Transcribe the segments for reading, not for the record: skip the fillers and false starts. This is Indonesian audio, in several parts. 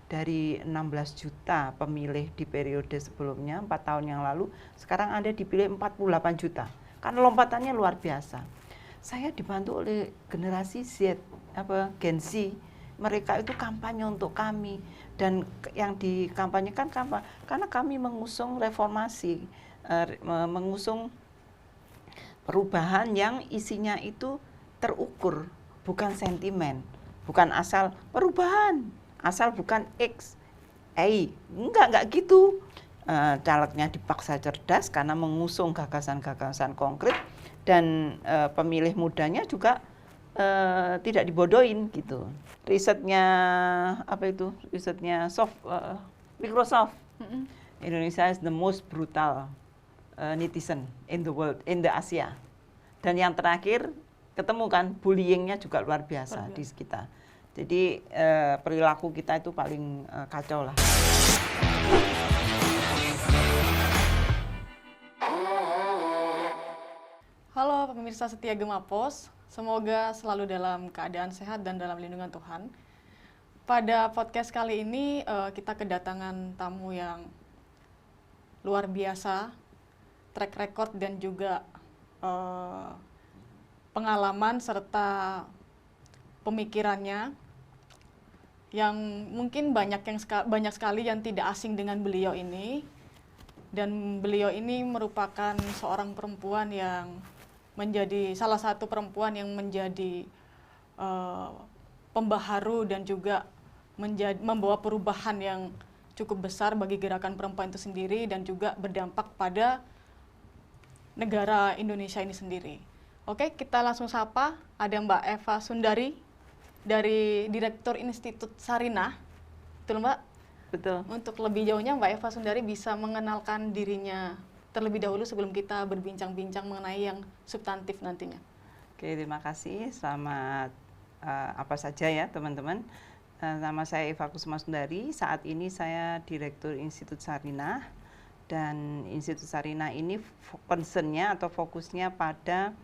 dari 16 juta pemilih di periode sebelumnya 4 tahun yang lalu, sekarang Anda dipilih 48 juta. Karena lompatannya luar biasa. Saya dibantu oleh generasi Z, Gen Z. Mereka itu kampanye untuk kami, dan yang dikampanyekan karena kami mengusung reformasi, mengusung perubahan yang isinya itu terukur, bukan sentimen, bukan asal perubahan, asal bukan X, enggak gitu. Calegnya dipaksa cerdas karena mengusung gagasan-gagasan konkret, dan pemilih mudanya juga tidak dibodohin gitu. Risetnya Microsoft. Indonesia is the most brutal netizen in the world, in the Asia. Dan yang terakhir ketemu kan bullyingnya juga luar biasa di kita. Jadi perilaku kita itu paling kacau lah. Halo pemirsa setia Gema Pos, semoga selalu dalam keadaan sehat dan dalam lindungan Tuhan. Pada podcast kali ini kita kedatangan tamu yang luar biasa, track record dan juga pengalaman serta pemikirannya yang mungkin banyak sekali yang tidak asing dengan beliau ini. Dan beliau ini merupakan seorang perempuan yang menjadi salah satu perempuan yang menjadi pembaharu dan juga membawa perubahan yang cukup besar bagi gerakan perempuan itu sendiri dan juga berdampak pada negara Indonesia ini sendiri. Oke, kita langsung sapa. Ada Mbak Eva Sundari dari Direktur Institut Sarinah. Betul Mbak? Betul. Untuk lebih jauhnya Mbak Eva Sundari bisa mengenalkan dirinya terlebih dahulu sebelum kita berbincang-bincang mengenai yang substantif nantinya. Oke, terima kasih. Selamat apa saja ya teman-teman. Nama saya Eva Kusuma Sundari. Saat ini saya Direktur Institut Sarinah, dan Institut Sarinah ini concern-nya atau fokusnya pada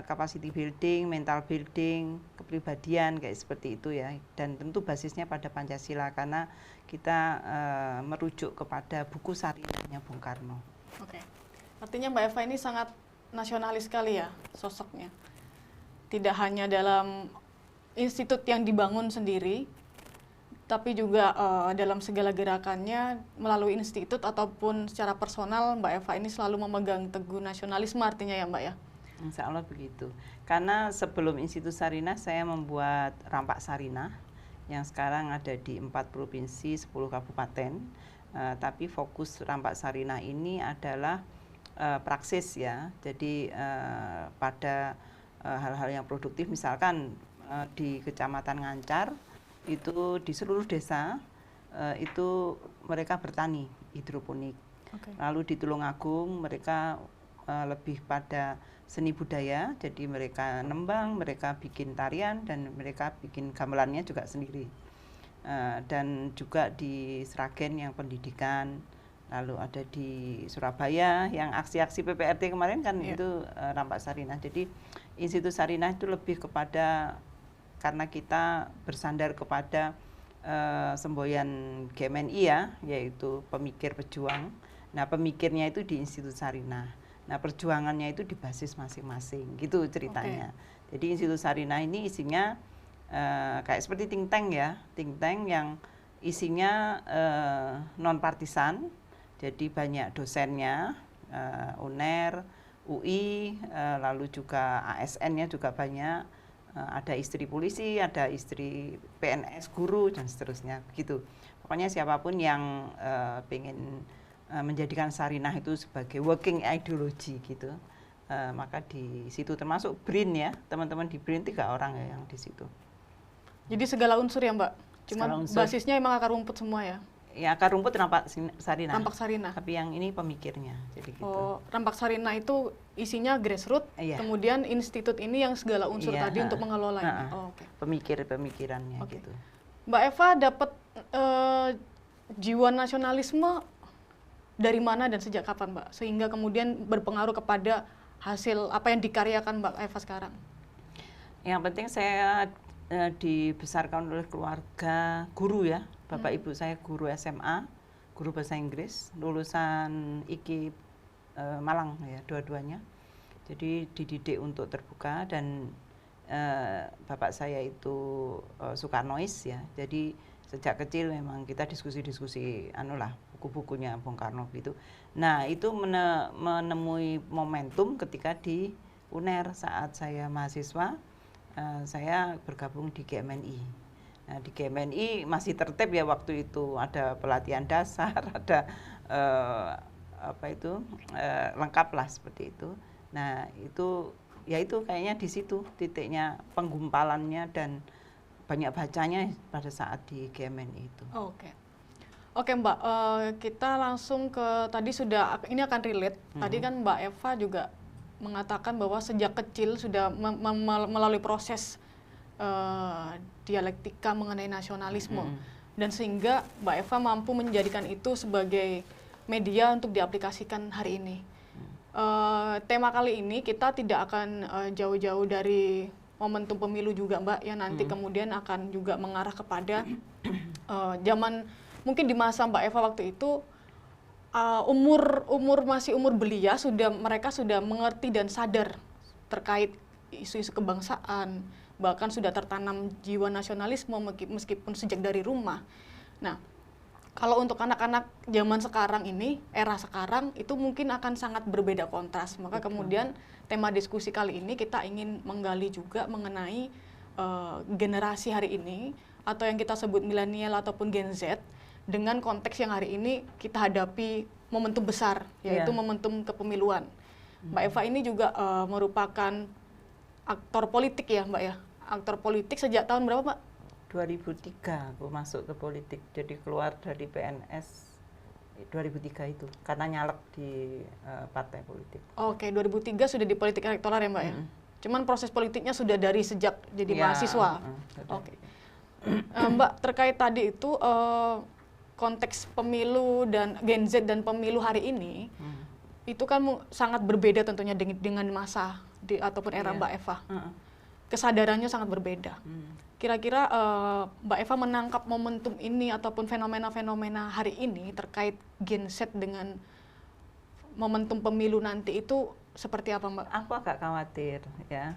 capacity building, mental building, kepribadian kayak seperti itu ya. Dan tentu basisnya pada Pancasila karena kita merujuk kepada buku Sarinahnya Bung Karno. Oke. Artinya Mbak Eva ini sangat nasionalis sekali ya sosoknya. Tidak hanya dalam institut yang dibangun sendiri, tapi juga dalam segala gerakannya melalui institut ataupun secara personal Mbak Eva ini selalu memegang teguh nasionalisme artinya ya Mbak ya? Insya Allah begitu. Karena sebelum Institut Sarinah saya membuat Rampak Sarinah yang sekarang ada di 4 provinsi, 10 kabupaten. Tapi fokus Rampak Sarinah ini adalah praksis ya. Jadi pada hal-hal yang produktif, misalkan di Kecamatan Ngancar itu di seluruh desa itu mereka bertani hidroponik. Lalu di Tulungagung mereka lebih pada seni budaya, jadi mereka nembang, mereka bikin tarian, dan mereka bikin gamelannya juga sendiri. Dan juga di Sragen yang pendidikan, lalu ada di Surabaya yang aksi-aksi PPRT kemarin kan itu Rampak Sarinah. Jadi Institut Sarinah itu lebih kepada, karena kita bersandar kepada semboyan GMNI ya, yaitu pemikir pejuang. Nah pemikirnya itu di Institut Sarinah. Nah perjuangannya itu di basis masing-masing gitu ceritanya. Jadi Institut Sarinah ini isinya kayak seperti think tank ya, think tank yang isinya non partisan. Jadi banyak dosennya, UNER, UI, lalu juga ASN-nya juga banyak. Ada istri polisi, ada istri PNS, guru, dan seterusnya gitu. Pokoknya siapapun yang pengen menjadikan Sarinah itu sebagai working ideology gitu, maka di situ termasuk BRIN ya, teman-teman di BRIN 3 orang ya yang di situ. Jadi segala unsur ya Mbak, cuma basisnya emang akar rumput semua ya? Ya akar rumput Rampak Sarinah. Rampak Sarinah. Tapi yang ini pemikirnya, jadi gitu. Oh, Rampak Sarinah itu isinya grassroots, kemudian institut ini yang segala unsur tadi untuk mengelolanya. Pemikirannya gitu. Mbak Eva dapat jiwa nasionalisme dari mana dan sejak kapan Mbak? Sehingga kemudian berpengaruh kepada hasil apa yang dikaryakan Mbak Eva sekarang? Yang penting saya dibesarkan oleh keluarga guru ya. Bapak ibu saya guru SMA, guru bahasa Inggris, lulusan IKI Malang ya, dua-duanya. Jadi dididik untuk terbuka, dan bapak saya itu suka noise ya. Jadi sejak kecil memang kita diskusi-diskusi anulah buku-bukunya Bung Karno gitu. Nah, itu menemui momentum ketika di UNER saat saya mahasiswa, saya bergabung di GMNI. Nah, di GMNI masih tertib ya waktu itu, ada pelatihan dasar, ada lengkap lah seperti itu. Nah, itu ya itu kayaknya di situ titiknya penggumpalannya dan banyak bacanya pada saat di GMNI itu. Oke Mbak, kita langsung ke tadi sudah, ini akan relate. Tadi kan Mbak Eva juga mengatakan bahwa sejak kecil sudah melalui proses dialektika mengenai nasionalisme, dan sehingga Mbak Eva mampu menjadikan itu sebagai media untuk diaplikasikan hari ini. Tema kali ini kita tidak akan jauh-jauh dari momentum pemilu juga Mbak, yang nanti kemudian akan juga mengarah kepada zaman mungkin di masa Mbak Eva waktu itu, masih umur belia, mereka sudah mengerti dan sadar terkait isu-isu kebangsaan, bahkan sudah tertanam jiwa nasionalisme meskipun sejak dari rumah. Nah, kalau untuk anak-anak zaman sekarang ini, era sekarang, itu mungkin akan sangat berbeda kontras. Maka kemudian tema diskusi kali ini kita ingin menggali juga mengenai generasi hari ini, atau yang kita sebut milenial ataupun Gen Z, dengan konteks yang hari ini kita hadapi momentum besar, yaitu momentum kepemiluan. Mbak Eva ini juga merupakan aktor politik ya Mbak ya? Aktor politik sejak tahun berapa Mbak? 2003 aku masuk ke politik, jadi keluar dari PNS 2003 itu karena nyalek di partai politik. Oke, 2003 sudah di politik elektoral ya Mbak ya? Cuman proses politiknya sudah dari sejak jadi mahasiswa. Oke. Mbak, terkait tadi itu konteks pemilu dan Gen Z dan pemilu hari ini, itu kan sangat berbeda tentunya dengan masa ataupun era Mbak Eva. Kesadarannya sangat berbeda. Kira-kira Mbak Eva menangkap momentum ini ataupun fenomena-fenomena hari ini terkait Gen Z dengan momentum pemilu nanti itu seperti apa Mbak? Aku agak khawatir ya,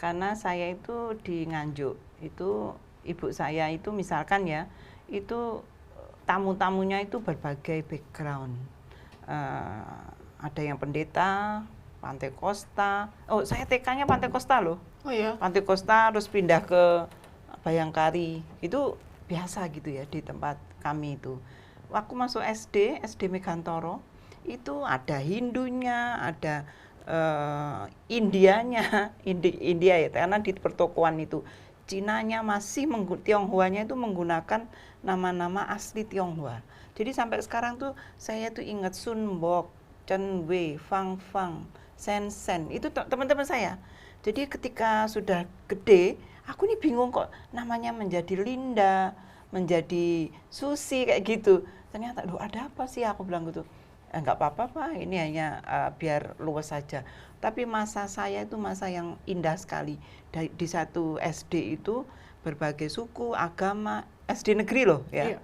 karena saya itu di Nganjuk, itu ibu saya itu misalkan ya, itu tamu-tamunya itu berbagai background. Ada yang pendeta, Pantai Kosta. Oh, saya TK-nya Pantai Kosta loh. Oh iya. Pantai Kosta terus pindah ke Bayangkari. Itu biasa gitu ya di tempat kami itu. Waktu masuk SD Megantoro, itu ada Hindunya, ada Indianya, India ya, karena di pertokoan itu. Cinanya masih, Tionghoanya itu menggunakan nama-nama asli Tionghoa. Jadi sampai sekarang tuh saya tuh ingat Sun Bok, Chen Wei, Fang Fang, Sen Sen, itu teman-teman saya. Jadi ketika sudah gede, aku nih bingung kok namanya menjadi Linda, menjadi Susi kayak gitu. Ternyata, loh ada apa sih, aku bilang gitu. Enggak apa-apa Pak, ini hanya biar luas saja. Tapi masa saya itu masa yang indah sekali. Di satu SD itu berbagai suku, agama, SD negeri loh ya. Iya.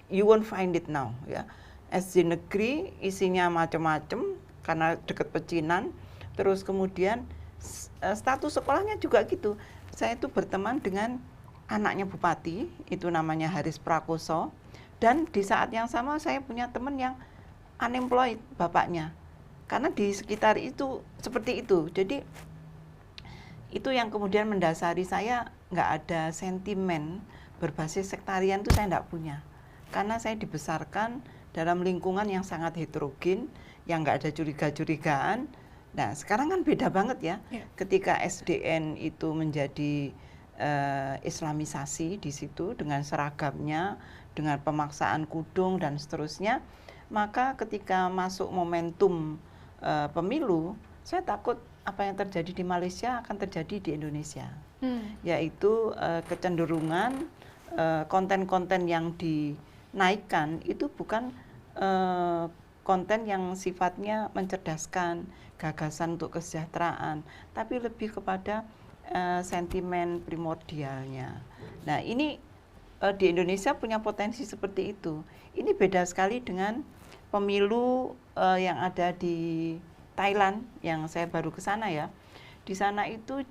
You won't find it now ya. SD negeri isinya macam-macam karena dekat pecinan. Terus kemudian status sekolahnya juga gitu. Saya itu berteman dengan anaknya bupati, itu namanya Haris Prakoso. Dan di saat yang sama saya punya teman yang unemployed bapaknya. Karena di sekitar itu seperti itu. Jadi itu yang kemudian mendasari saya nggak ada sentimen berbasis sektarian, itu saya nggak punya. Karena saya dibesarkan dalam lingkungan yang sangat heterogen, yang nggak ada curiga-curigaan. Nah sekarang kan beda banget ya. Ketika SDN itu menjadi Islamisasi di situ dengan seragamnya, dengan pemaksaan kudung dan seterusnya, maka ketika masuk momentum pemilu, saya takut apa yang terjadi di Malaysia akan terjadi di Indonesia, yaitu kecenderungan konten-konten yang dinaikkan itu bukan konten yang sifatnya mencerdaskan, gagasan untuk kesejahteraan, tapi lebih kepada sentimen primordialnya. Nah ini di Indonesia punya potensi seperti itu. Ini beda sekali dengan pemilu yang ada di Thailand yang saya baru ke sana ya. Di sana itu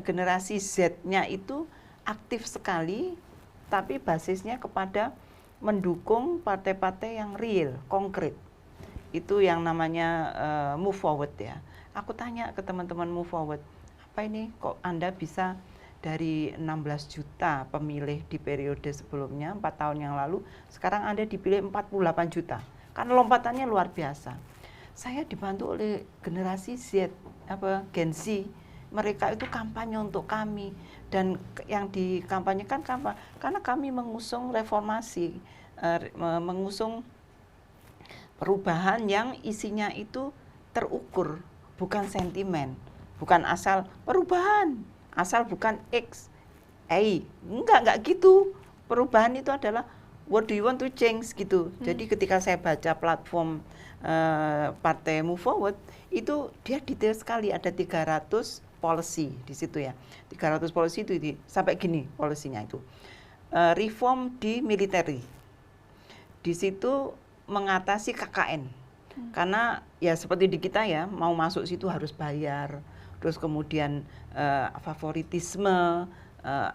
generasi Z-nya itu aktif sekali, tapi basisnya kepada mendukung partai-partai yang real, konkret. Itu yang namanya move forward ya. Aku tanya ke teman-teman move forward, apa ini kok Anda bisa dari 16 juta pemilih di periode sebelumnya 4 tahun yang lalu, sekarang Anda dipilih 48 juta. Kan lompatannya luar biasa. Saya dibantu oleh generasi Z, Gen Z. Mereka itu kampanye untuk kami, dan yang dikampanyekan karena kami mengusung reformasi, mengusung perubahan yang isinya itu terukur, bukan sentimen, bukan asal perubahan, asal bukan X, enggak gitu. Perubahan itu adalah what do you want to change gitu. Jadi ketika saya baca platform Partai Move Forward itu dia detail sekali, ada 300 policy di situ ya. 300 policy itu sampai gini polisinya itu. Reform di military. Di situ mengatasi KKN. Karena ya seperti di kita ya, mau masuk situ harus bayar. Terus kemudian favoritisme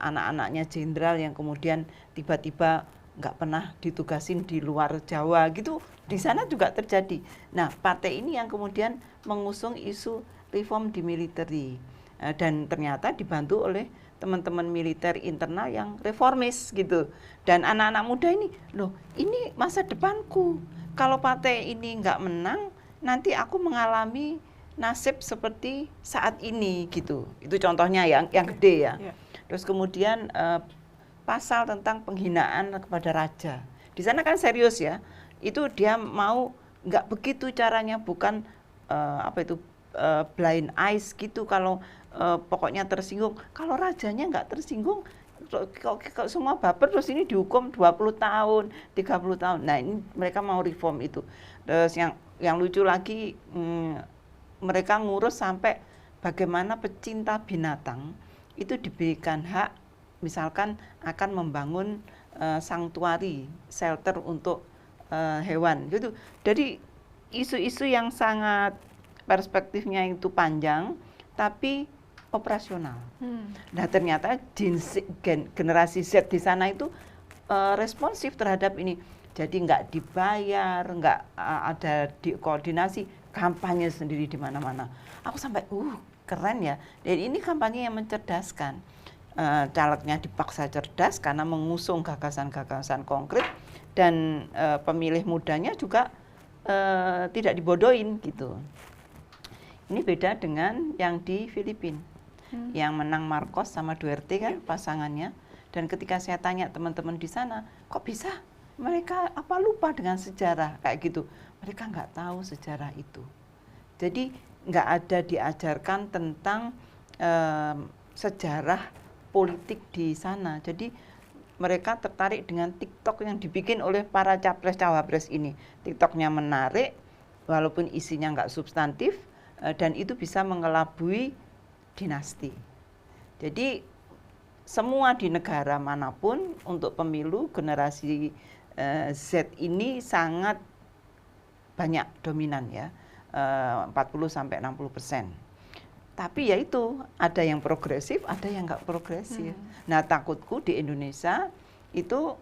anak-anaknya jenderal yang kemudian tiba-tiba nggak pernah ditugasin di luar Jawa gitu, di sana juga terjadi. Nah, partai ini yang kemudian mengusung isu reform di military, dan ternyata dibantu oleh teman-teman militer internal yang reformis gitu. Dan anak-anak muda ini, loh ini masa depanku, kalau partai ini nggak menang, nanti aku mengalami nasib seperti saat ini gitu. Itu contohnya yang gede ya. Terus kemudian pasal tentang penghinaan kepada raja. Di sana kan serius ya. Itu dia mau nggak begitu caranya, bukan blind eyes gitu. Kalau pokoknya tersinggung, kalau rajanya nggak tersinggung, kalau semua baper terus ini dihukum 20 tahun, 30 tahun. Nah, ini mereka mau reform itu. Terus yang lucu lagi, mereka ngurus sampai bagaimana pecinta binatang itu diberikan hak, misalkan akan membangun sanktuari, shelter untuk hewan gitu. Jadi isu-isu yang sangat perspektifnya itu panjang tapi operasional. Nah, ternyata generasi Z di sana itu responsif terhadap ini. Jadi nggak dibayar, nggak ada koordinasi, kampanye sendiri di mana-mana. Aku sampai keren ya. Dan ini kampanye yang mencerdaskan. Calegnya dipaksa cerdas karena mengusung gagasan-gagasan konkret, dan pemilih mudanya juga tidak dibodohin gitu. Ini beda dengan yang di Filipina, yang menang Marcos sama Duterte kan pasangannya. Dan ketika saya tanya teman-teman di sana, kok bisa mereka lupa dengan sejarah kayak gitu? Mereka nggak tahu sejarah itu. Jadi nggak ada diajarkan tentang sejarah politik di sana. Jadi mereka tertarik dengan TikTok yang dibikin oleh para capres-cawapres ini. TikToknya menarik, walaupun isinya nggak substantif, dan itu bisa mengelabui dinasti. Jadi semua di negara manapun untuk pemilu generasi Z ini sangat banyak dominan ya, 40-60%. Tapi ya itu, ada yang progresif, ada yang nggak progresif. Nah, takutku di Indonesia itu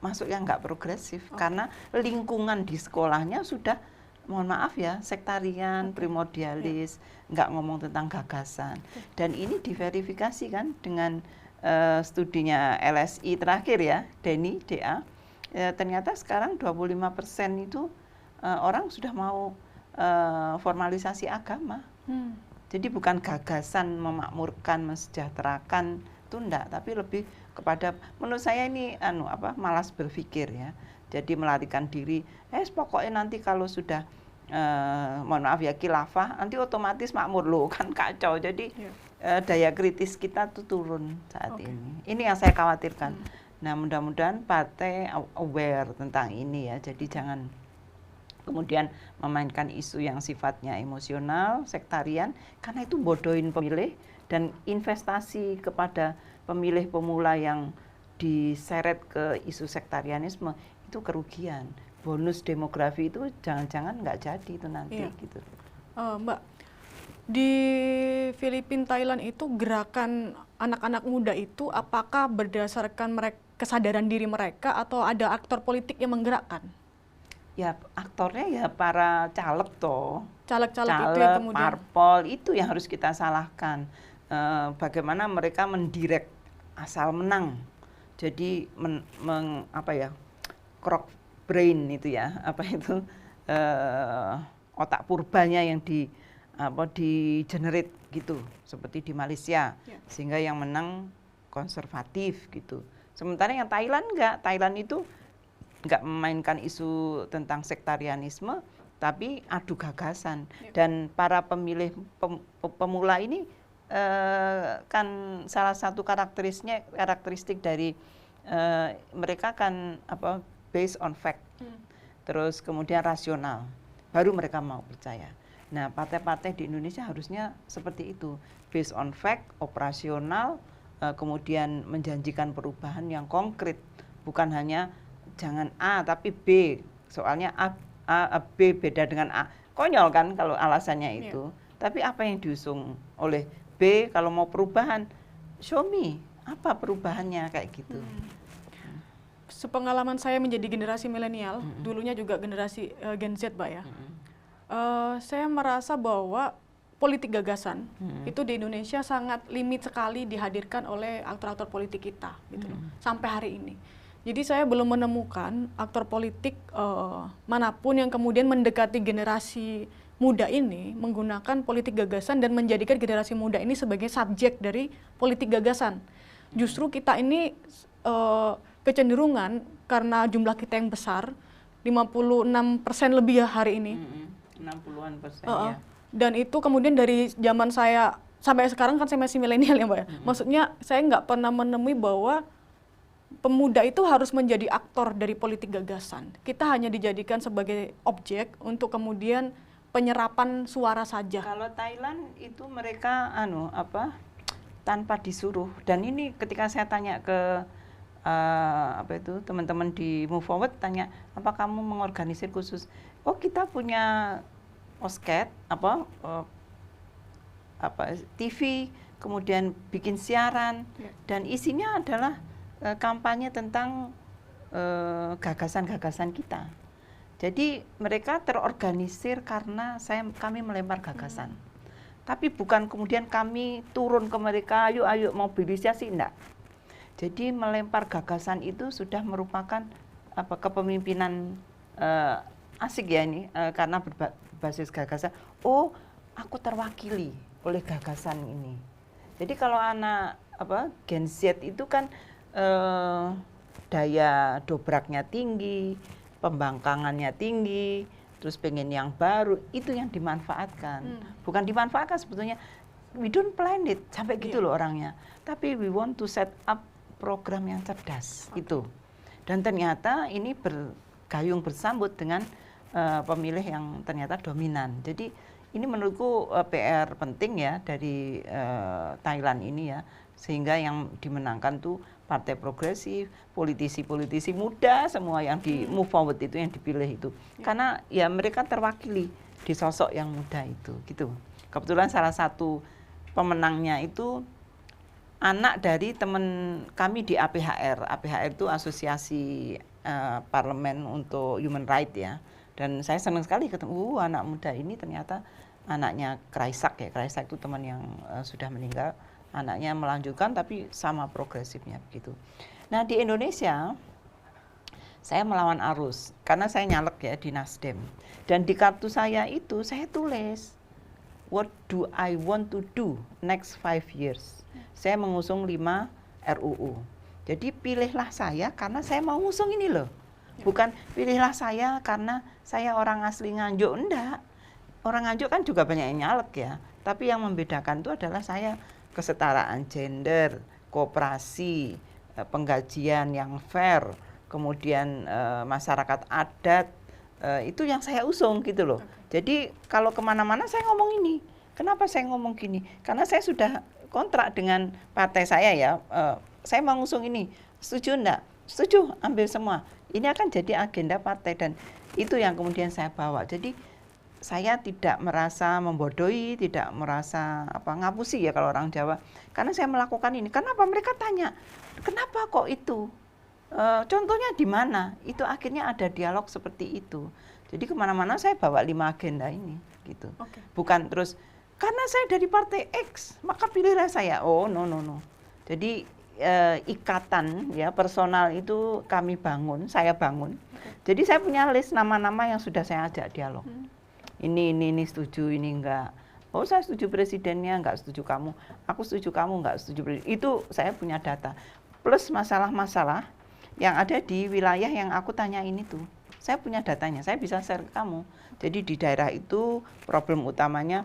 masuk yang nggak progresif, karena lingkungan di sekolahnya sudah, mohon maaf ya, sektarian, primordialis, nggak ngomong tentang gagasan. Dan ini diverifikasi kan dengan studinya LSI terakhir ya, DENI, DA. Ternyata sekarang 25% itu orang sudah mau formalisasi agama. Jadi bukan gagasan memakmurkan, mensejahterakan, itu enggak, tapi lebih kepada, menurut saya ini malas berpikir ya. Jadi melarikan diri, pokoknya nanti kalau sudah mohon maaf ya khilafah, nanti otomatis makmur loh, kan kacau. Jadi daya kritis kita tuh turun saat ini. Ini yang saya khawatirkan. Nah, mudah-mudahan partai aware tentang ini ya. Jadi jangan kemudian memainkan isu yang sifatnya emosional, sektarian, karena itu bodohin pemilih, dan investasi kepada pemilih pemula yang diseret ke isu sektarianisme itu kerugian. Bonus demografi itu jangan-jangan nggak jadi itu nanti gitu. Mbak, di Filipina, Thailand itu gerakan anak-anak muda itu apakah berdasarkan kesadaran diri mereka atau ada aktor politik yang menggerakkan? Ya aktornya ya para caleg toh. Caleg-caleg itu yang kemudian parpol itu yang harus kita salahkan. Bagaimana mereka mendirect asal menang. Jadi crock brain itu ya, otak purbanya yang di generate gitu, seperti di Malaysia, sehingga yang menang konservatif gitu. Sementara yang Thailand enggak, Thailand itu enggak memainkan isu tentang sektarianisme, tapi adu gagasan. Dan para pemilih pemula ini kan salah satu karakteristik dari mereka kan based on fact, terus kemudian rasional, baru mereka mau percaya. Nah, partai-partai di Indonesia harusnya seperti itu, based on fact, operasional, kemudian menjanjikan perubahan yang konkret, bukan hanya jangan A tapi B, soalnya B beda dengan A, konyol kan kalau alasannya itu. Tapi apa yang diusung oleh B kalau mau perubahan, show me apa perubahannya kayak gitu. Sepengalaman saya menjadi generasi milenial, dulunya juga generasi Gen Z, Mbak ya. Saya merasa bahwa politik gagasan itu di Indonesia sangat limit sekali dihadirkan oleh aktor-aktor politik kita, gitu loh, sampai hari ini. Jadi saya belum menemukan aktor politik manapun yang kemudian mendekati generasi muda ini menggunakan politik gagasan dan menjadikan generasi muda ini sebagai subjek dari politik gagasan. Justru kita ini kecenderungan karena jumlah kita yang besar, 56% lebih ya hari ini. 60-an% ya. Dan itu kemudian dari zaman saya sampai sekarang kan saya masih milenial ya, Mbak ya. Maksudnya saya nggak pernah menemui bahwa pemuda itu harus menjadi aktor dari politik gagasan. Kita hanya dijadikan sebagai objek untuk kemudian penyerapan suara saja. Kalau Thailand itu mereka tanpa disuruh. Dan ini ketika saya tanya ke teman-teman di Move Forward, tanya apa kamu mengorganisir khusus? Oh, kita punya osket TV, kemudian bikin siaran, dan isinya adalah kampanye tentang gagasan-gagasan kita. Jadi mereka terorganisir karena kami melempar gagasan. Tapi bukan kemudian kami turun ke mereka, ayo mobilisasi, enggak. Jadi melempar gagasan itu sudah merupakan kepemimpinan asik ya ini, karena berbasis gagasan. Oh, aku terwakili oleh gagasan ini. Jadi kalau anak Gen Z itu kan daya dobraknya tinggi, pembangkangannya tinggi, terus pengen yang baru, itu yang dimanfaatkan. Bukan dimanfaatkan sebetulnya, we don't plan it sampai gitu loh orangnya. Tapi we want to set up program yang cerdas itu. Dan ternyata ini bergayung bersambut dengan pemilih yang ternyata dominan. Jadi ini menurutku PR penting ya dari Thailand ini ya, sehingga yang dimenangkan tuh partai progresif, politisi-politisi muda semua yang di Move Forward itu yang dipilih itu. Karena ya mereka terwakili di sosok yang muda itu gitu. Kebetulan salah satu pemenangnya itu anak dari teman kami di APHR. APHR itu Asosiasi Parlemen untuk Human Rights ya. Dan saya senang sekali ketemu anak muda ini ternyata anaknya Kraisak ya. Kraisak itu teman yang sudah meninggal. Anaknya melanjutkan tapi sama progresifnya begitu. Nah di Indonesia saya melawan arus karena saya nyalek ya di Nasdem. Dan di kartu saya itu saya tulis, what do I want to do next 5 years. Saya mengusung 5 RUU. Jadi pilihlah saya karena saya mau ngusung ini loh. Bukan pilihlah saya karena saya orang asli Nganjuk, enggak. Orang Nganjuk kan juga banyak yang nyalek ya. Tapi yang membedakan itu adalah saya kesetaraan gender, koperasi, penggajian yang fair, kemudian masyarakat adat, itu yang saya usung gitu loh. Jadi kalau kemana-mana saya ngomong ini. Kenapa saya ngomong gini? Karena saya sudah kontrak dengan partai saya ya, saya mau ngusung ini. setuju enggak? Setuju, ambil semua. Ini akan jadi agenda partai dan itu yang kemudian saya bawa. Jadi saya tidak merasa membodohi, tidak merasa ngapusi ya kalau orang Jawa. Karena saya melakukan ini. Kenapa mereka tanya? Kenapa kok itu? Contohnya di mana? Itu akhirnya ada dialog seperti itu. Jadi kemana-mana saya bawa 5 agenda ini, gitu. Okay. Bukan terus karena saya dari partai X maka pilihlah saya. Oh no. Jadi ikatan ya personal itu kami bangun, saya bangun. Okay. Jadi saya punya list nama-nama yang sudah saya ajak dialog. Ini setuju, ini enggak. Oh saya setuju presidennya, enggak setuju kamu. Aku setuju kamu, enggak setuju presiden. Itu saya punya data. Plus masalah-masalah yang ada di wilayah yang aku tanyain itu. Saya punya datanya, saya bisa share ke kamu. Jadi di daerah itu problem utamanya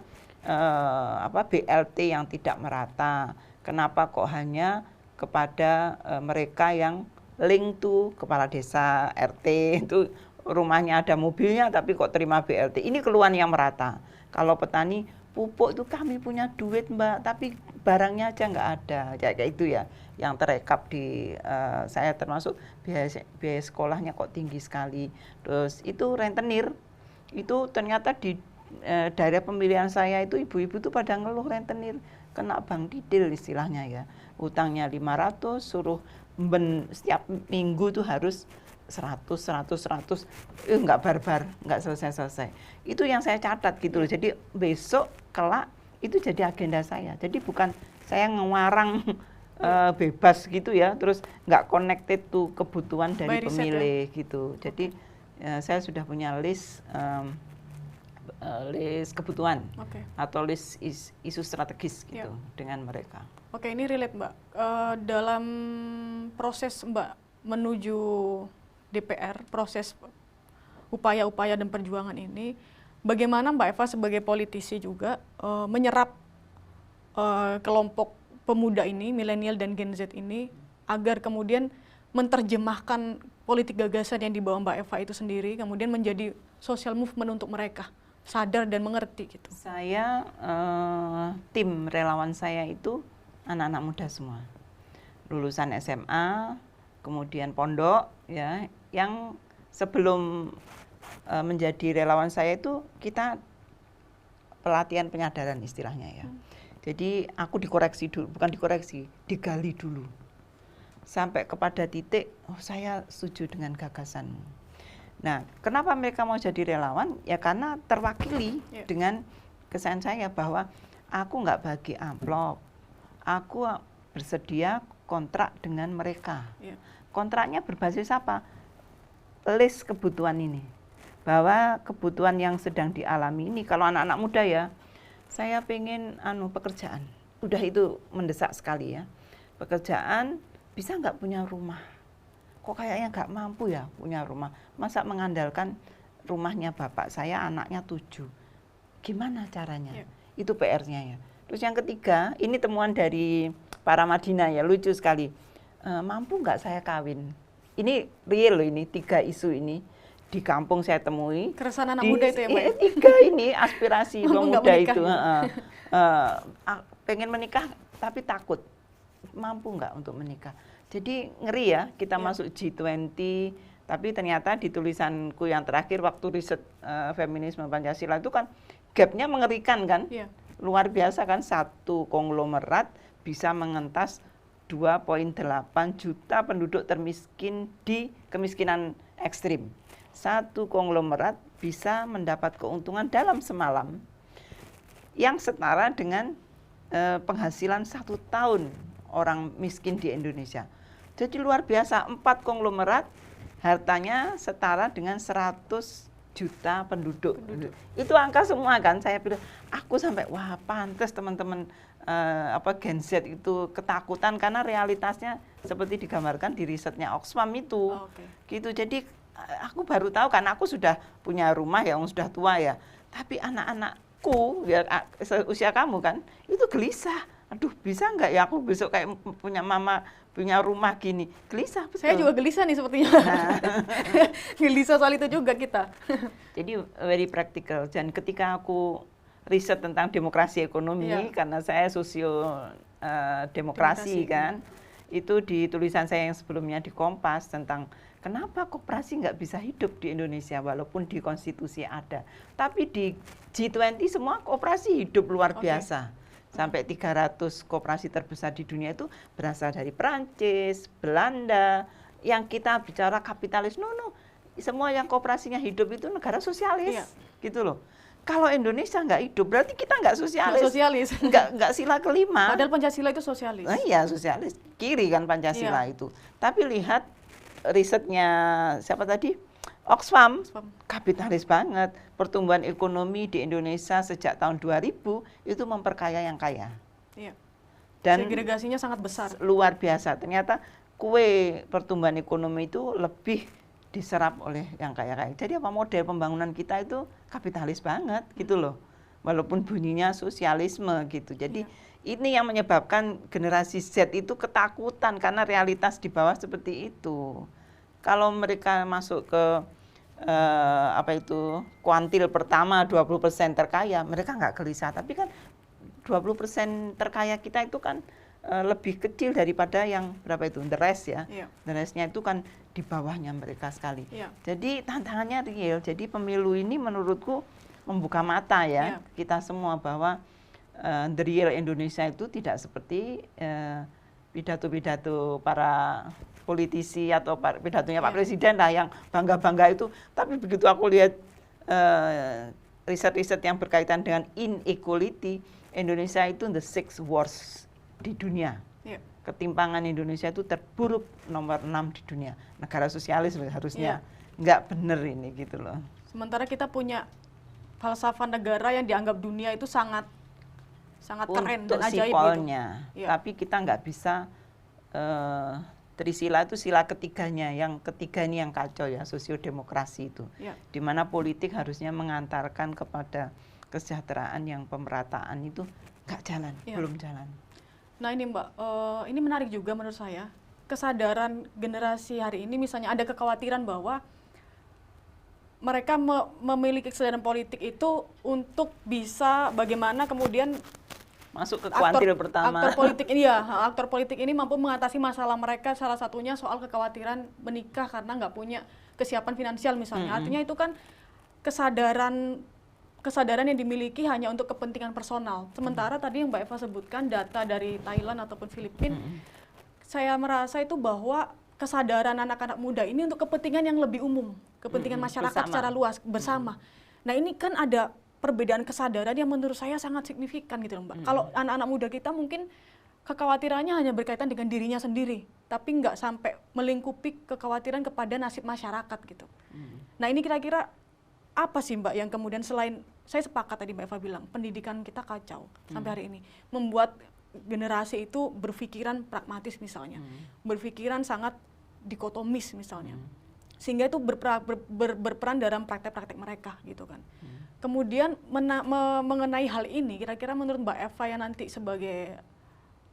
BLT yang tidak merata. Kenapa kok hanya kepada mereka yang link to kepala desa, RT itu rumahnya ada mobilnya tapi kok terima BLT. Ini keluhan yang merata. Kalau petani pupuk itu kami punya duit Mbak, tapi barangnya aja nggak ada. Kayak itu ya, yang terekap di saya termasuk biaya sekolahnya kok tinggi sekali. Terus itu rentenir, itu ternyata di daerah pemilihan saya itu ibu-ibu tuh pada ngeluh rentenir, kena bank didil istilahnya ya. Utangnya 500, suruh setiap minggu tuh harus 100, nggak barbar, nggak selesai. Itu yang saya catat gitu loh. Jadi besok kelak itu jadi agenda saya. Jadi bukan saya ngewarang bebas gitu ya, terus nggak connected to kebutuhan dari pemilih gitu. Jadi saya sudah punya list kebutuhan atau list isu strategis gitu dengan mereka. Oke, ini relate Mbak. Dalam proses Mbak menuju DPR, proses upaya-upaya dan perjuangan ini, bagaimana Mbak Eva sebagai politisi juga menyerap kelompok pemuda ini, milenial dan Gen Z ini, agar kemudian menerjemahkan politik gagasan yang dibawa Mbak Eva itu sendiri, kemudian menjadi social movement untuk mereka, sadar dan mengerti gitu. Saya, tim relawan saya itu anak-anak muda semua, lulusan SMA, kemudian pondok ya, yang sebelum menjadi relawan saya itu kita pelatihan penyadaran istilahnya ya. Jadi aku dikoreksi dulu, bukan dikoreksi, digali dulu. Sampai kepada titik, oh saya setuju dengan gagasanmu. Nah, kenapa mereka mau jadi relawan? Ya karena terwakili dengan kesan saya bahwa aku nggak bagi amplop, aku bersedia kontrak dengan mereka. Kontraknya berbasis apa? List kebutuhan ini. Bahwa kebutuhan yang sedang dialami ini, kalau anak-anak muda ya, saya pengen pekerjaan. Udah itu mendesak sekali ya. Pekerjaan, bisa nggak punya rumah? Kok kayaknya nggak mampu ya punya rumah. Masa mengandalkan rumahnya bapak saya, anaknya 7. Gimana caranya? Itu PR-nya ya. Terus yang ketiga, ini temuan dari para Madinah ya, lucu sekali. Mampu nggak saya kawin? Ini real loh, ini 3 isu ini di kampung saya temui. Keresahan anak muda itu ya Mbak? 3 ini aspirasi pemuda itu. Pengen menikah tapi takut. Mampu nggak untuk menikah? Jadi ngeri ya, kita masuk G20, tapi ternyata di tulisanku yang terakhir waktu riset feminisme Pancasila itu kan gapnya mengerikan kan? Luar biasa kan, satu konglomerat bisa mengentas 2,8 juta penduduk termiskin di kemiskinan ekstrim. Satu konglomerat bisa mendapat keuntungan dalam semalam yang setara dengan penghasilan 1 tahun orang miskin di Indonesia. Jadi luar biasa, 4 konglomerat hartanya setara dengan 100 juta penduduk. Itu angka semua kan, saya pikir, aku sampai wah pantes teman-teman Gen Z itu ketakutan karena realitasnya seperti digambarkan di risetnya Oxfam itu. Gitu. Jadi aku baru tahu karena aku sudah punya rumah yang sudah tua ya. Tapi anak-anakku ya usia kamu kan, itu gelisah. Aduh, bisa nggak ya aku besok kayak punya mama punya rumah gini, gelisah betul. Saya juga gelisah nih sepertinya. Gelisah soal itu juga kita. Jadi very practical. Dan ketika aku riset tentang demokrasi ekonomi, karena saya sosio demokrasi kan, Itu di tulisan saya yang sebelumnya di Kompas tentang kenapa koperasi nggak bisa hidup di Indonesia walaupun di konstitusi ada. Tapi di G20 semua koperasi hidup luar biasa. Sampai 300 koperasi terbesar di dunia itu berasal dari Perancis, Belanda. Yang kita bicara kapitalis, no. Semua yang koperasinya hidup itu negara sosialis, gitu loh. Kalau Indonesia nggak hidup, berarti kita nggak sosialis. Nggak sila kelima. Padahal Pancasila itu sosialis. Iya, sosialis. Kiri kan Pancasila itu. Tapi lihat risetnya siapa tadi? Oxfam, kapitalis banget. Pertumbuhan ekonomi di Indonesia sejak tahun 2000 itu memperkaya yang kaya. Iya. Dan segregasinya sangat besar. Luar biasa. Ternyata kue pertumbuhan ekonomi itu lebih diserap oleh yang kaya-kaya. Jadi apa model pembangunan kita itu kapitalis banget gitu loh. Walaupun bunyinya sosialisme gitu. Jadi ini yang menyebabkan generasi Z itu ketakutan karena realitas di bawah seperti itu. Kalau mereka masuk ke kuantil pertama 20% terkaya, mereka nggak gelisah. Tapi kan 20% terkaya kita itu kan lebih kecil daripada yang berapa itu, the rest ya. The rest-nya itu kan di bawahnya mereka sekali. Jadi tantangannya real. Jadi pemilu ini menurutku membuka mata ya kita semua bahwa the real Indonesia itu tidak seperti pidato-pidato para politisi atau pidatonya Pak Presiden lah yang bangga-bangga itu. Tapi begitu aku lihat riset-riset yang berkaitan dengan inequality, Indonesia itu the sixth worst di dunia. Ketimpangan Indonesia itu terburuk nomor 6 di dunia. Negara sosialis harusnya nggak bener ini gitu loh. Sementara kita punya falsafah negara yang dianggap dunia itu sangat keren dan ajaib sipolnya. Gitu. Tapi kita nggak bisa Trisila itu sila ketiganya. Yang ketiga ini yang kacau ya, sosiodemokrasi itu. Di mana politik harusnya mengantarkan kepada kesejahteraan yang pemerataan itu nggak jalan, belum jalan. Nah ini Mbak, ini menarik juga menurut saya, kesadaran generasi hari ini misalnya ada kekhawatiran bahwa mereka memiliki kesadaran politik itu untuk bisa bagaimana kemudian masuk ke kuantil pertama. Aktor politik ini mampu mengatasi masalah mereka, salah satunya soal kekhawatiran menikah karena nggak punya kesiapan finansial misalnya. Artinya itu kan kesadaran yang dimiliki hanya untuk kepentingan personal. Sementara tadi yang Mbak Eva sebutkan data dari Thailand ataupun Filipina, saya merasa itu bahwa kesadaran anak-anak muda ini untuk kepentingan yang lebih umum, kepentingan masyarakat secara luas bersama. Nah ini kan ada perbedaan kesadaran yang menurut saya sangat signifikan gitu loh Mbak. Kalau anak-anak muda kita mungkin kekhawatirannya hanya berkaitan dengan dirinya sendiri, tapi nggak sampai melingkupi kekhawatiran kepada nasib masyarakat gitu. Nah ini kira-kira apa sih Mbak yang kemudian selain, saya sepakat tadi Mbak Eva bilang, pendidikan kita kacau sampai hari ini, membuat generasi itu berpikiran pragmatis misalnya, berpikiran sangat dikotomis misalnya, sehingga itu berperan dalam praktek-praktek mereka gitu kan. Kemudian mengenai hal ini, kira-kira menurut Mbak Eva yang nanti sebagai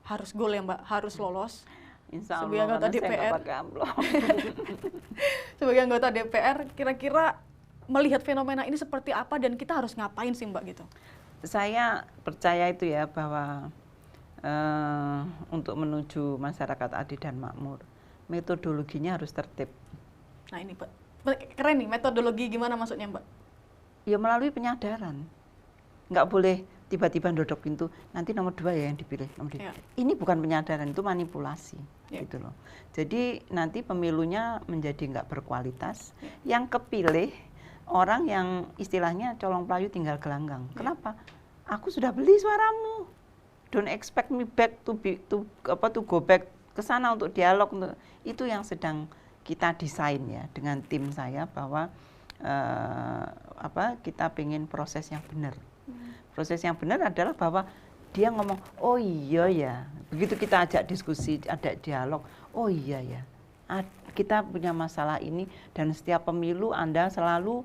harus goal ya Mbak, harus lolos sebagai anggota DPR, sebagai anggota DPR, kira-kira melihat fenomena ini seperti apa dan kita harus ngapain sih Mbak gitu? Saya percaya itu ya bahwa untuk menuju masyarakat adil dan makmur, metodologinya harus tertib. Nah ini Mbak, keren nih, metodologi gimana maksudnya Mbak? Ya melalui penyadaran, nggak boleh tiba-tiba dodok pintu, nanti nomor 2 ya yang dipilih. Ini bukan penyadaran, itu manipulasi gitu loh. Jadi nanti pemilunya menjadi nggak berkualitas, yang kepilih orang yang istilahnya colong pelayu tinggal gelanggang. Kenapa? Aku sudah beli suaramu. Don't expect me back to go back ke sana untuk dialog. Itu yang sedang kita desain ya dengan tim saya bahwa kita pengen proses yang benar. Proses yang benar adalah bahwa dia ngomong, oh iya ya. Begitu kita ajak diskusi, ada dialog, oh iya ya. Kita punya masalah ini dan setiap pemilu Anda selalu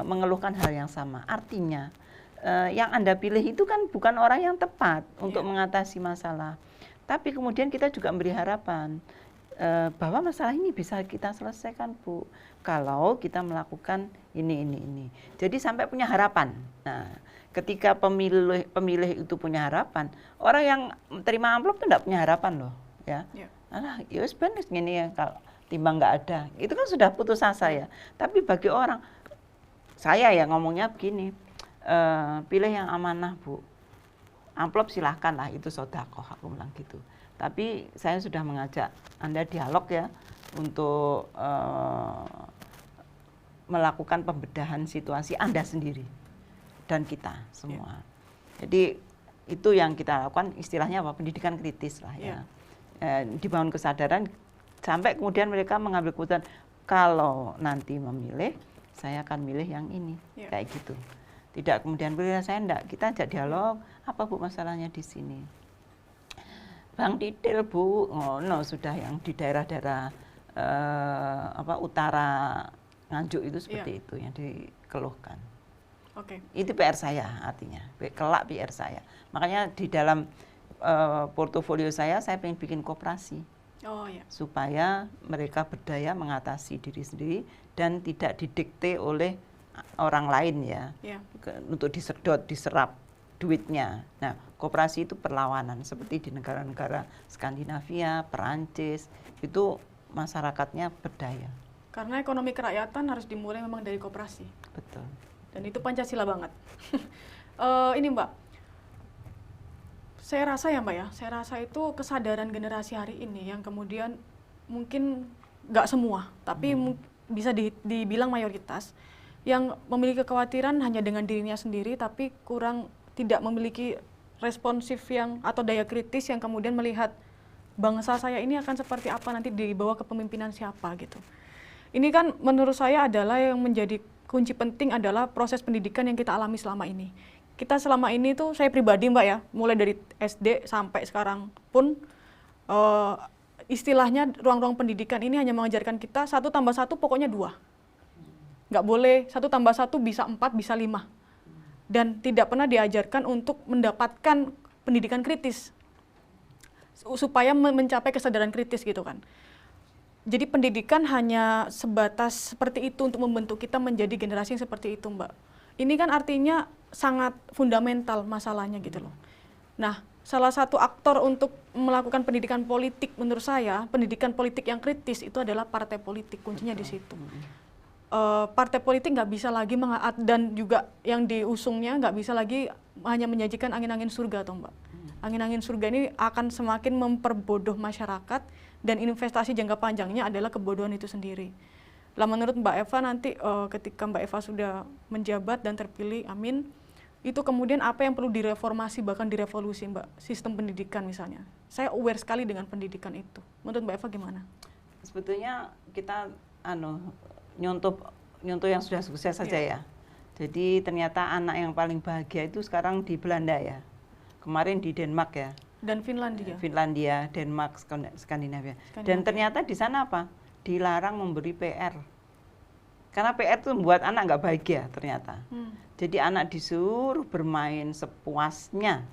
mengeluhkan hal yang sama. Artinya yang Anda pilih itu kan bukan orang yang tepat untuk mengatasi masalah. Tapi kemudian kita juga memberi harapan bahwa masalah ini bisa kita selesaikan Bu, kalau kita melakukan ini. Jadi sampai punya harapan. Nah, ketika pemilih itu punya harapan, orang yang terima amplop itu tidak punya harapan loh, ya. alah ya wis ben wis ngene ya kalau timbang nggak ada. Itu kan sudah putus asa ya. Tapi bagi orang, saya ya ngomongnya begini, pilih yang amanah Bu. Amplop silahkan lah, itu sedekah, aku bilang gitu. Tapi saya sudah mengajak Anda dialog ya untuk melakukan pembedahan situasi Anda sendiri dan kita semua. Jadi itu yang kita lakukan, istilahnya apa? Pendidikan kritis lah ya. Dibangun kesadaran sampai kemudian mereka mengambil keputusan kalau nanti memilih saya akan milih yang ini, kayak gitu. Tidak kemudian pilih saya enggak, kita ajak dialog, apa Bu masalahnya di sini? Bang Titil Bu, no sudah yang di daerah-daerah utara Nganjuk itu seperti itu yang dikeluhkan. Itu PR saya artinya, kelak PR saya. Makanya di dalam portofolio saya pengen bikin koperasi. Supaya mereka berdaya mengatasi diri sendiri dan tidak didikte oleh orang lain ya. Untuk disedot, diserap duitnya. Nah, koperasi itu perlawanan seperti di negara-negara Skandinavia, Perancis, itu masyarakatnya berdaya. Karena ekonomi kerakyatan harus dimulai memang dari koperasi. Betul. Dan itu Pancasila banget. Ini Mbak, saya rasa ya Mbak ya, saya rasa itu kesadaran generasi hari ini yang kemudian mungkin nggak semua, tapi bisa dibilang mayoritas, yang memiliki kekhawatiran hanya dengan dirinya sendiri, tapi tidak memiliki responsif yang atau daya kritis yang kemudian melihat bangsa saya ini akan seperti apa nanti di bawah kepemimpinan siapa gitu. Ini kan menurut saya adalah yang menjadi kunci penting adalah proses pendidikan yang kita alami selama ini. Kita selama ini tuh, saya pribadi Mbak ya, mulai dari SD sampai sekarang pun istilahnya ruang-ruang pendidikan ini hanya mengajarkan kita 1 tambah 1 pokoknya 2. Nggak boleh 1 tambah 1 bisa 4, bisa 5. Dan tidak pernah diajarkan untuk mendapatkan pendidikan kritis. Supaya mencapai kesadaran kritis gitu kan. Jadi pendidikan hanya sebatas seperti itu untuk membentuk kita menjadi generasi yang seperti itu Mbak. Ini kan artinya sangat fundamental masalahnya gitu loh. Nah, salah satu aktor untuk melakukan pendidikan politik menurut saya, pendidikan politik yang kritis itu adalah partai politik, kuncinya di situ. Partai politik nggak bisa lagi dan juga yang diusungnya nggak bisa lagi hanya menyajikan angin-angin surga toh Mbak. Angin-angin surga ini akan semakin memperbodoh masyarakat dan investasi jangka panjangnya adalah kebodohan itu sendiri. Lah menurut Mbak Eva nanti ketika Mbak Eva sudah menjabat dan terpilih, amin, itu kemudian apa yang perlu direformasi bahkan direvolusi Mbak, sistem pendidikan misalnya. Saya aware sekali dengan pendidikan itu. Menurut Mbak Eva gimana? Sebetulnya kita nyontoh yang sudah sukses saja ya. Jadi ternyata anak yang paling bahagia itu sekarang di Belanda ya. Kemarin di Denmark ya. Dan Finlandia. Finlandia, Denmark, Skandinavia. Dan ternyata di sana apa? Dilarang memberi PR. Karena PR itu membuat anak nggak bahagia ternyata. Jadi anak disuruh bermain sepuasnya.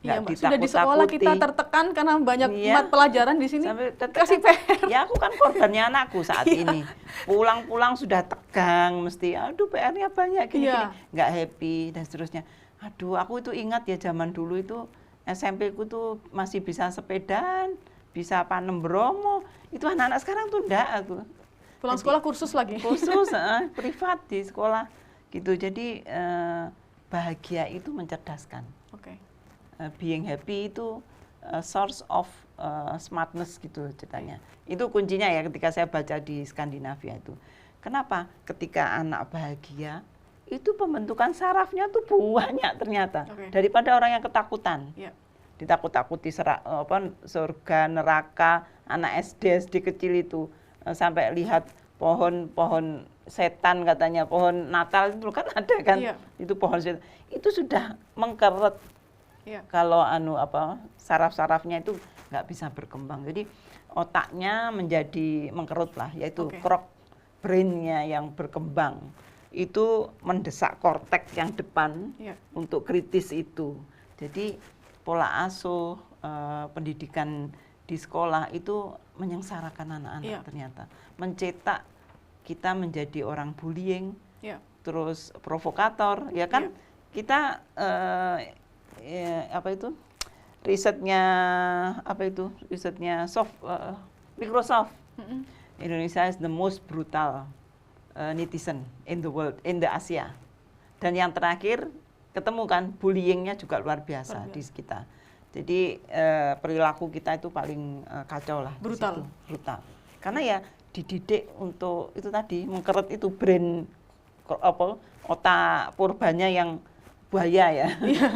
Iya Mbak, sudah di sekolah kita tertekan karena banyak pelajaran di sini. Kasih PR. Ya aku kan korbannya anakku saat ini. Pulang-pulang sudah tegang, mesti aduh PR-nya banyak gini-gini. Nggak happy dan seterusnya. Aduh, aku itu ingat ya zaman dulu itu SMP ku tuh masih bisa sepedaan, bisa panem bromo. Itu anak-anak sekarang tuh enggak aku. Pulang sekolah kursus lagi. Kursus privat di sekolah gitu. Jadi bahagia itu mencerdaskan. Being happy itu source of smartness gitu ceritanya. Itu kuncinya ya ketika saya baca di Skandinavia itu. Kenapa? Ketika anak bahagia itu pembentukan sarafnya tuh banyak ternyata daripada orang yang ketakutan. Ditakut-takuti surga, neraka, anak SD kecil itu sampai lihat pohon setan katanya, pohon Natal itu kan ada kan, itu pohon setan. Itu sudah mengkeret. Kalau saraf-sarafnya itu nggak bisa berkembang. Jadi otaknya menjadi mengkerut lah, yaitu crop brain-nya yang berkembang. Itu mendesak korteks yang depan untuk kritis itu. Jadi pola asuh pendidikan di sekolah itu menyengsarakan anak-anak ternyata. Mencetak kita menjadi orang bullying, terus provokator, ya kan? Kita risetnya Microsoft. Indonesia is the most brutal netizen in the world, in the Asia. Dan yang terakhir ketemu kan bullyingnya juga luar biasa di kita. Jadi perilaku kita itu paling kacau lah. Brutal. Brutal. Karena ya dididik untuk itu tadi mengkeret itu brain otak purbanya yang buaya ya.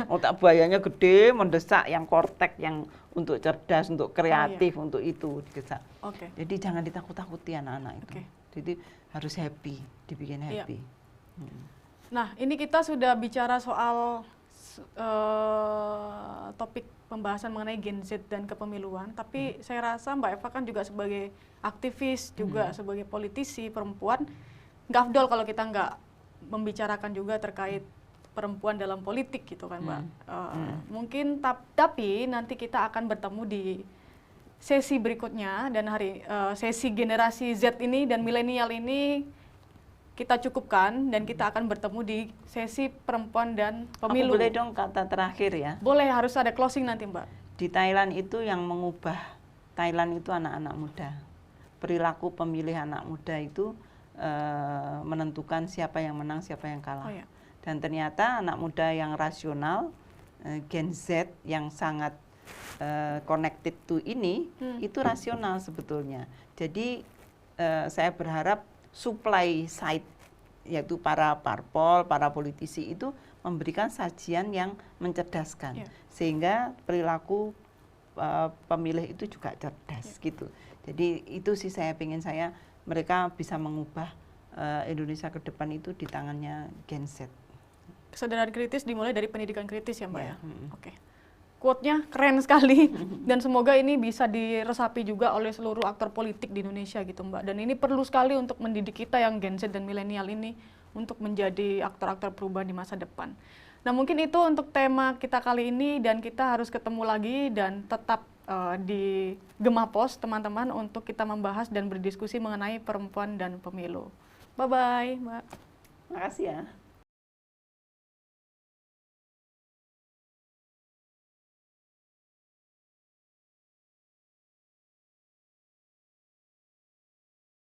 Otak buayanya gede, mendesak yang kortek yang untuk cerdas, untuk kreatif, untuk itu digesak. Jadi jangan ditakut-takuti anak-anak itu. Jadi harus happy, dibikin happy. Nah, ini kita sudah bicara soal topik pembahasan mengenai Gen Z dan kepemiluan, tapi saya rasa Mbak Eva kan juga sebagai aktivis, juga sebagai politisi perempuan, nggak afdol kalau kita nggak membicarakan juga terkait perempuan dalam politik gitu kan Mbak. Mungkin tapi nanti kita akan bertemu di sesi berikutnya, dan sesi generasi Z ini dan milenial ini kita cukupkan, dan kita akan bertemu di sesi perempuan dan pemilu. Aku boleh dong kata terakhir ya? Boleh, harus ada closing nanti Mbak. Di Thailand itu yang mengubah Thailand itu anak-anak muda. Perilaku pemilih anak muda itu menentukan siapa yang menang, siapa yang kalah. Dan ternyata anak muda yang rasional, Gen Z yang sangat connected to ini, itu rasional sebetulnya. Jadi saya berharap supply side, yaitu para parpol, para politisi itu memberikan sajian yang mencerdaskan, sehingga perilaku pemilih itu juga cerdas gitu. Jadi itu sih mereka bisa mengubah Indonesia ke depan itu di tangannya Gen Z. Kesadaran kritis dimulai dari pendidikan kritis ya Mbak ya? Oke. Quote-nya keren sekali, dan semoga ini bisa diresapi juga oleh seluruh aktor politik di Indonesia gitu Mbak. Dan ini perlu sekali untuk mendidik kita yang Gen Z dan milenial ini untuk menjadi aktor-aktor perubahan di masa depan. Nah mungkin itu untuk tema kita kali ini, dan kita harus ketemu lagi dan tetap di Gemapos teman-teman untuk kita membahas dan berdiskusi mengenai perempuan dan pemilu. Bye-bye Mbak. Makasih ya.